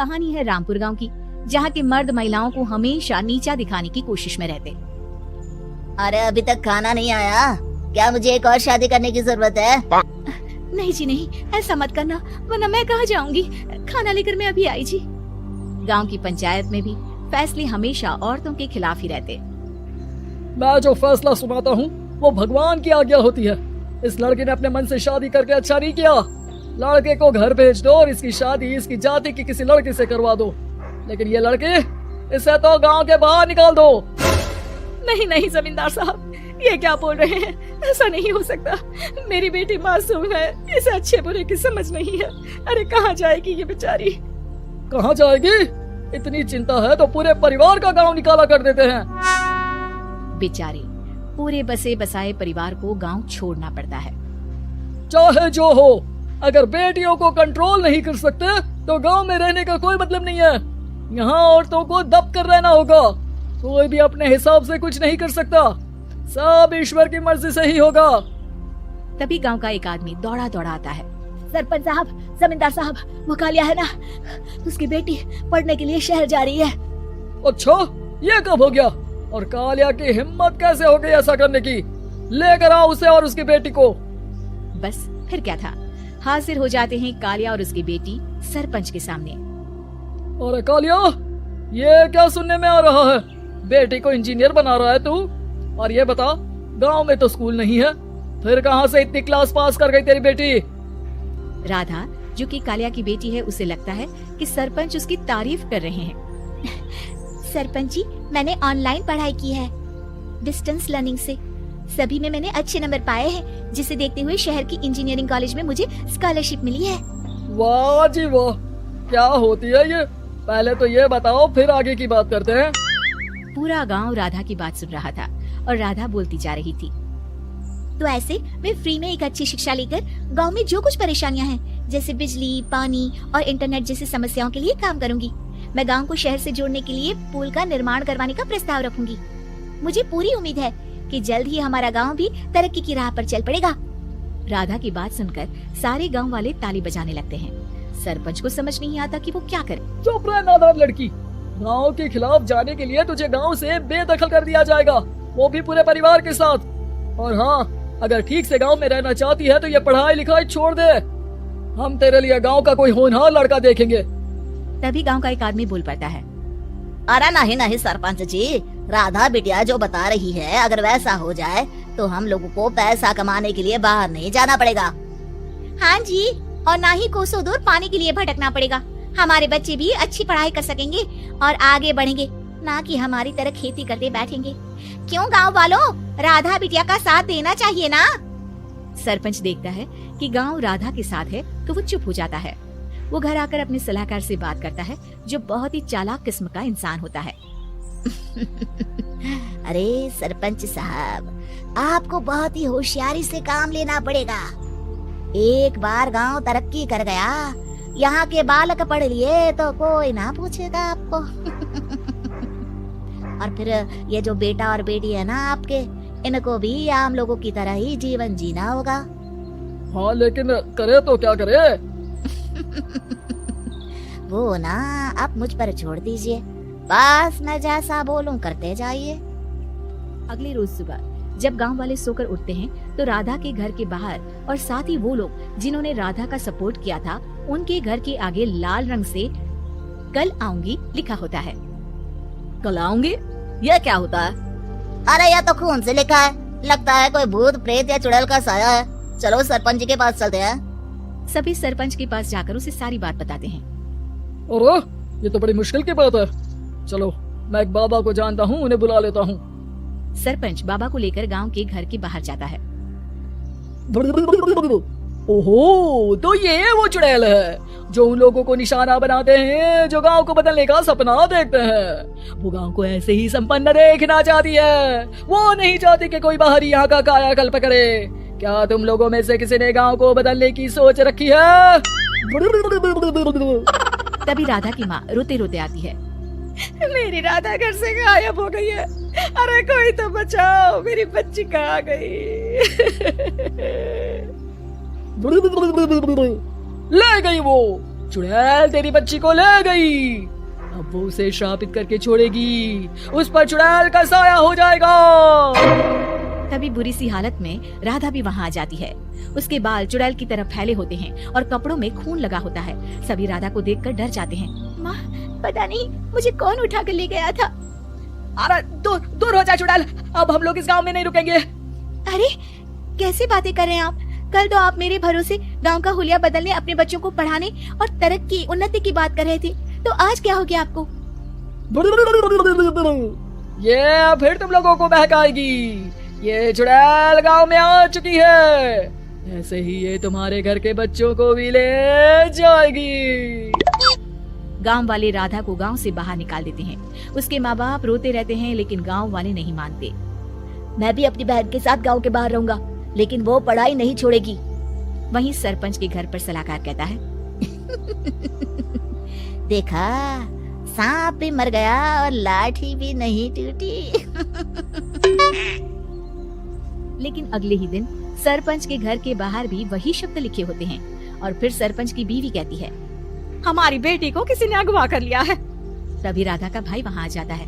कहानी है रामपुर गांव की, जहां के मर्द महिलाओं को हमेशा नीचा दिखाने की कोशिश में रहते। अरे अभी तक खाना नहीं आया, क्या मुझे एक और शादी करने की जरूरत है? नहीं जी नहीं, ऐसा मत करना, वरना मैं कहाँ जाऊंगी। खाना लेकर मैं अभी आई जी। गांव की पंचायत में भी फैसले हमेशा औरतों के खिलाफ ही रहते। मैं जो फैसला सुनाता हूँ वो भगवान की आज्ञा होती है। इस लड़के ने अपने मन से शादी करके अच्छा नहीं किया। लड़के को घर भेज दो और इसकी शादी इसकी जाति की किसी लड़के से करवा दो, लेकिन ये लड़के, इसे तो गांव के बाहर निकाल दो। नहीं नहीं जमींदार साहब, ये क्या बोल रहे हैं? ऐसा नहीं हो सकता। मेरी बेटी मासूम है, इसे अच्छे बुरे की समझ नहीं है। अरे कहाँ जाएगी ये बेचारी? कहाँ जाएगी? इतनी चिंता है तो पूरे परिवार का गांव निकाला कर देते हैं। बेचारे पूरे बसे बसाए परिवार को गांव छोड़ना पड़ता है। चाहे जो हो, अगर बेटियों को कंट्रोल नहीं कर सकते तो गांव में रहने का कोई मतलब नहीं है। यहाँ औरतों को दब कर रहना होगा। कोई भी अपने हिसाब से कुछ नहीं कर सकता, सब ईश्वर की मर्जी से ही होगा। तभी गांव का एक आदमी दौड़ा दौड़ा आता है। सरपंच साहब, जमींदार साहब, वो कालिया है ना, उसकी बेटी पढ़ने के लिए शहर जा रही है। अच्छा, ये कब हो गया? और कालिया की हिम्मत कैसे हो गई ऐसा करने की? लेकर आओ उसे और उसकी बेटी को। बस फिर क्या था, हाजिर हो जाते हैं कालिया और उसकी बेटी सरपंच के सामने। और कालिया, ये क्या सुनने में आ रहा है? बेटी को इंजीनियर बना रहा है तू? और ये बता, गांव में तो स्कूल नहीं है, फिर कहां से इतनी क्लास पास कर गई तेरी बेटी? राधा, जो कि कालिया की बेटी है, उसे लगता है कि सरपंच उसकी तारीफ कर रहे हैं। सरपंच जी, मैंने ऑनलाइन पढ़ाई की है, डिस्टेंस लर्निंग से। सभी में मैंने अच्छे नंबर पाए हैं, जिसे देखते हुए शहर की इंजीनियरिंग कॉलेज में मुझे स्कॉलरशिप मिली है। वाह जी वाह, क्या होती है ये? पहले तो ये बताओ, फिर आगे की बात करते हैं। पूरा गांव राधा की बात सुन रहा था और राधा बोलती जा रही थी। तो ऐसे मैं फ्री में एक अच्छी शिक्षा लेकर गांव में जो कुछ परेशानियां हैं, जैसे बिजली, पानी और इंटरनेट जैसी समस्याओं के लिए काम करूंगी। मैं गांव को शहर से जोड़ने के लिए पुल का निर्माण करवाने का प्रस्ताव रखूंगी। मुझे पूरी उम्मीद है कि जल्द ही हमारा गांव भी तरक्की की राह पर चल पड़ेगा। राधा की बात सुनकर सारे गांव वाले ताली बजाने लगते हैं। सरपंच को समझ नहीं आता कि वो क्या करे। चुप रह नादान लड़की, गांव के खिलाफ जाने के लिए तुझे गांव से बेदखल कर दिया जाएगा, वो भी पूरे परिवार के साथ। और हाँ, अगर ठीक से गांव में रहना चाहती है तो ये पढ़ाई लिखाई छोड़ दे। हम तेरे लिए गांव का कोई होनहार लड़का देखेंगे। तभी गांव का एक आदमी बोल पड़ता है। अरे नहीं नहीं सरपंच जी, राधा बिटिया जो बता रही है, अगर वैसा हो जाए तो हम लोगों को पैसा कमाने के लिए बाहर नहीं जाना पड़ेगा। हाँ जी, और ना ही कोसों दूर पानी के लिए भटकना पड़ेगा। हमारे बच्चे भी अच्छी पढ़ाई कर सकेंगे और आगे बढ़ेंगे, ना कि हमारी तरह खेती करते बैठेंगे। क्यों गांव वालों, राधा बिटिया का साथ देना चाहिए ना। सरपंच देखता है कि गांव राधा के साथ है तो वो चुप हो जाता है। वो घर आकर अपने सलाहकार से बात करता है, जो बहुत ही चालाक किस्म का इंसान होता है। अरे सरपंच साहब, आपको बहुत ही होशियारी से काम लेना पड़ेगा। एक बार गांव तरक्की कर गया, यहाँ के बालक पढ़ लिए तो कोई ना पूछेगा आपको। और फिर ये जो बेटा और बेटी है ना आपके, इनको भी आम लोगों की तरह ही जीवन जीना होगा। हाँ, लेकिन करे तो क्या करे? वो ना आप मुझ पर छोड़ दीजिए, बस मैं जैसा बोलूं करते जाइए। अगले रोज सुबह जब गांव वाले सोकर उठते हैं तो राधा के घर के बाहर और साथ ही वो लोग जिन्होंने राधा का सपोर्ट किया था, उनके घर के आगे लाल रंग से कल आऊंगी लिखा होता है। कल आऊंगी, यह क्या होता है? अरे यह तो खून से लिखा है, लगता है कोई भूत प्रेत या चुड़ैल का साया है। चलो सरपंच जी के पास चलते हैं। सभी सरपंच के पास जाकर उसे सारी बात बताते हैं। अरे ये तो बड़ी मुश्किल की बात है। चलो, मैं एक बाबा को जानता हूँ, उन्हें बुला लेता हूँ। सरपंच बाबा को लेकर गांव के घर के बाहर जाता है। ओहो, तो ये वो चुड़ैल है जो उन लोगों को निशाना बनाते हैं जो गांव को बदलने का सपना देखते हैं। वो गांव को ऐसे ही संपन्न देखना चाहती है, वो नहीं चाहती कि कोई बाहरी यहाँ का कायाकल्प करे। क्या तुम लोगों में से किसी ने गांव को बदलने की सोच रखी है? तभी राधा की माँ रोते रोते आती है। मेरी राधा घर से गायब हो गई है, अरे कोई तो बचाओ, मेरी बच्ची कहाँ गई? ले गई वो, चुड़ैल तेरी बच्ची को ले गई, अब वो उसे श्रापित करके छोड़ेगी, उस पर चुड़ैल का साया हो जाएगा। तभी बुरी सी हालत में राधा भी वहाँ आ जाती है। उसके बाल चुड़ैल की तरह फैले होते हैं और कपड़ों में खून लगा होता है। सभी राधा को देखकर डर जाते हैं। माँ, पता नहीं मुझे कौन उठा कर ले गया था। अरे दूर हो जा चुड़ैल, अब हम लोग इस गांव में नहीं रुकेंगे। अरे कैसी बातें कर रहे हैं आप? कल तो आप मेरे भरोसे गांव का हुलिया बदलने, अपने बच्चों को पढ़ाने और तरक्की उन्नति की बात कर रहे थे, तो आज क्या हो गया आपको? ये फिर तुम लोगों को बहकाएगी। ये चुड़ैल गांव में आ चुकी है, ऐसे ही ये तुम्हारे घर के बच्चों को भी ले जाएगी। गांव वाले राधा को गांव से बाहर निकाल देते हैं। उसके माँ बाप रोते रहते हैं, लेकिन गांव वाले नहीं मानते। मैं भी अपनी बहन के साथ गांव के बाहर रहूंगा, लेकिन वो पढ़ाई नहीं छोड़ेगी। वहीं सरपंच के घर पर सलाहकार कहता है, देखा, सांप भी मर गया और लाठी भी नहीं टूटी। लेकिन अगले ही दिन सरपंच के घर के बाहर भी वही शब्द लिखे होते हैं। और फिर सरपंच की बीवी कहती है, हमारी बेटी को किसी ने अगवा कर लिया है। तभी राधा का भाई वहाँ आ जाता है।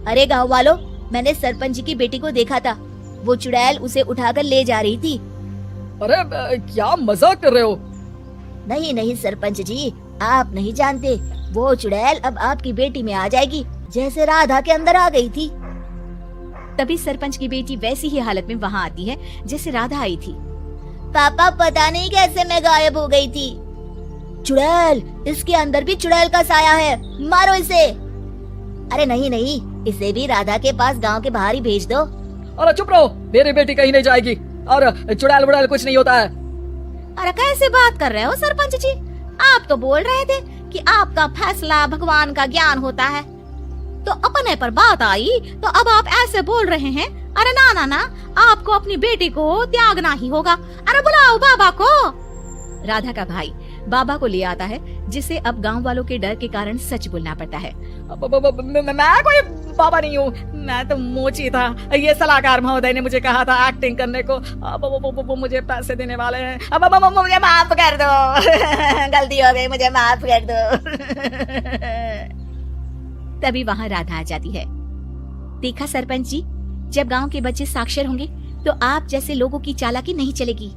अरे गांव वालों, मैंने सरपंच जी की बेटी को देखा था, वो चुड़ैल उसे उठाकर ले जा रही थी। अरे क्या मजाक कर रहे हो? नहीं नहीं सरपंच जी, आप नहीं जानते, वो चुड़ैल अब आपकी बेटी में आ जाएगी, जैसे राधा के अंदर आ गई थी। तभी सरपंच की बेटी वैसी ही हालत में वहाँ आती है जैसे राधा आई थी। पापा, पता नहीं कैसे मैं गायब हो गई थी। चुड़ैल, इसके अंदर भी चुड़ैल का साया है, मारो इसे। अरे नहीं नहीं, इसे भी राधा के पास गांव के बाहर ही भेज दो। अरे चुप रहो, मेरी बेटी कहीं नहीं जाएगी, और चुड़ैल वुड़ैल कुछ नहीं होता है। अरे कैसे बात कर रहे हो सरपंच जी? आप तो बोल रहे थे कि आपका फैसला भगवान का ज्ञान होता है, तो अपने पर बात आई तो अब आप ऐसे बोल रहे हैं। अरे ना ना ना, आपको अपनी बेटी को त्यागना ही होगा। अरे बुलाओ बाबा को। राधा का भाई बाबा को ले आता है, जिसे अब गांव वालों के डर के कारण सच बोलना पड़ता है। मैं कोई बाबा नहीं हूँ, मैं तो मोची था। ये सलाहकार महोदय ने मुझे कहा था एक्टिंग करने को, अब वो मुझे पैसे देने वाले हैं। अब मुझे माफ कर दो। गलती हो गई, मुझे माफ कर दो। तभी वहाँ राधा आ जाती है। देखा सरपंच जी, जब गांव के बच्चे साक्षर होंगे तो आप जैसे लोगों की चालाकी नहीं चलेगी।